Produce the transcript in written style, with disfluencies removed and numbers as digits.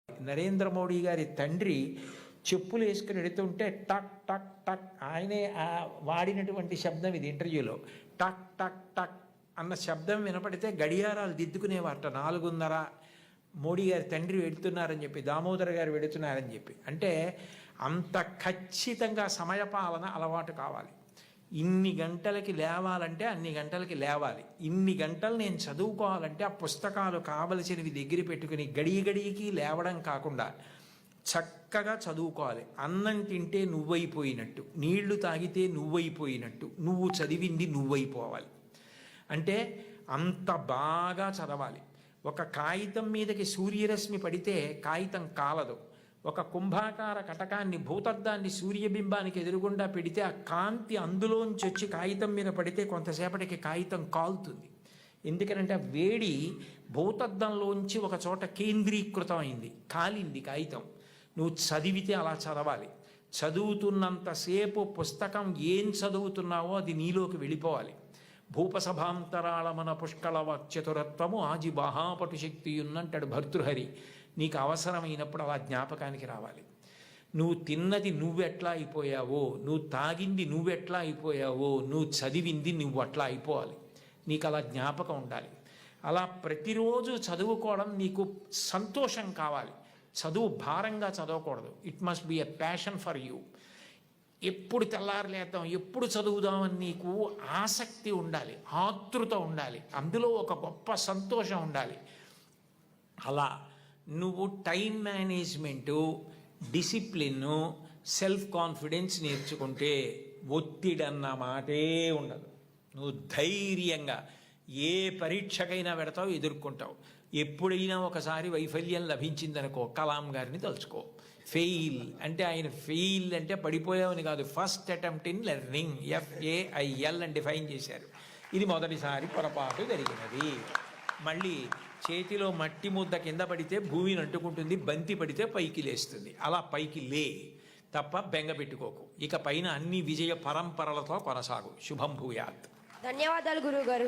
నరేంద్ర మోడీ గారి తండ్రి చెప్పులు వేసుకుని వెళుతుంటే టక్ టక్ టక్ ఆయనే వాడినటువంటి శబ్దం ఇది ఇంటర్వ్యూలో. టక్ టక్ టక్ అన్న శబ్దం వినపడితే గడియారాలు దిద్దుకునేవారట 4:30 మోడీ గారి తండ్రి వెళుతున్నారని చెప్పి, దామోదర్ గారు వెళుతున్నారని చెప్పి. అంటే అంత ఖచ్చితంగా సమయపాలన అలవాటు కావాలి. ఇన్ని గంటలకి లేవాలంటే అన్ని గంటలకి లేవాలి, ఇన్ని గంటలు నేను చదువుకోవాలంటే ఆ పుస్తకాలు కావలసినవి దగ్గర పెట్టుకుని గడికి లేవడం కాకుండా చక్కగా చదువుకోవాలి. అన్నం తింటే నువ్వైపోయినట్టు, నీళ్లు తాగితే నువ్వైపోయినట్టు, నువ్వు చదివింది నువ్వైపోవాలి. అంటే అంత బాగా చదవాలి. ఒక కాగితం మీదకి సూర్యరశ్మి పడితే కాగితం కాలదు. ఒక కుంభాకార కటకాన్ని, భూతద్దాన్ని సూర్యబింబానికి ఎదురుగుండా పెడితే ఆ కాంతి అందులోంచి వచ్చి కాగితం మీద పడితే కొంతసేపటికి కాగితం కాలుతుంది. ఎందుకనంటే ఆ వేడి భూతద్దంలోంచి ఒక చోట కేంద్రీకృతం అయింది, కాలింది కాగితం. నువ్వు చదివితే అలా చదవాలి. చదువుతున్నంతసేపు పుస్తకం ఏం చదువుతున్నావో అది నీలోకి వెళ్ళిపోవాలి. భూపసభాంతరాళమన పుష్కళ వాక్చతురత్వము ఆజి బాహాపటు శక్తి ఉన్నంటాడు భర్తృహరి. నీకు అవసరమైనప్పుడు అలా జ్ఞాపకానికి రావాలి. నువ్వు తిన్నది నువ్వెట్లా అయిపోయావో, నువ్వు తాగింది నువ్వెట్లా అయిపోయావో, నువ్వు చదివింది నువ్వు అట్లా అయిపోవాలి. నీకు అలా జ్ఞాపకం ఉండాలి. అలా ప్రతిరోజు చదువుకోవడం నీకు సంతోషం కావాలి. చదువు భారంగా చదవకూడదు. It must be a passion for you. ఎప్పుడు తెల్లారలేద్దాం, ఎప్పుడు చదువుదామని నీకు ఆసక్తి ఉండాలి, ఆతృత ఉండాలి, అందులో ఒక గొప్ప సంతోషం ఉండాలి. అలా నువ్వు టైం మేనేజ్మెంటు, డిసిప్లిన్ను, సెల్ఫ్ కాన్ఫిడెన్స్ నేర్చుకుంటే ఒత్తిడన్న మాటే ఉండదు. నువ్వు ధైర్యంగా ఏ పరీక్షకైనా పెడతావు, ఎదుర్కొంటావు. ఎప్పుడైనా ఒకసారి వైఫల్యం లభించిందనుకో, కలాం గారిని తలుచుకో. ఫెయిల్ అంటే ఆయన ఫెయిల్ అంటే పడిపోయావని కాదు, first attempt in learning, FAIL అని డిఫైన్ చేశారు. ఇది మొదటిసారి పొరపాటు జరిగినది. మళ్ళీ చేతిలో మట్టి ముద్ద కింద పడితే భూమిని అంటుకుంటుంది, బంతి పడితే పైకి లేస్తుంది. అలా పైకి లే తప్ప బెంగ పెట్టుకోకు. ఇక పైన అన్ని విజయ పరంపరలతో కొనసాగు. శుభం భూయాత్. ధన్యవాదాలు గురువు గారు.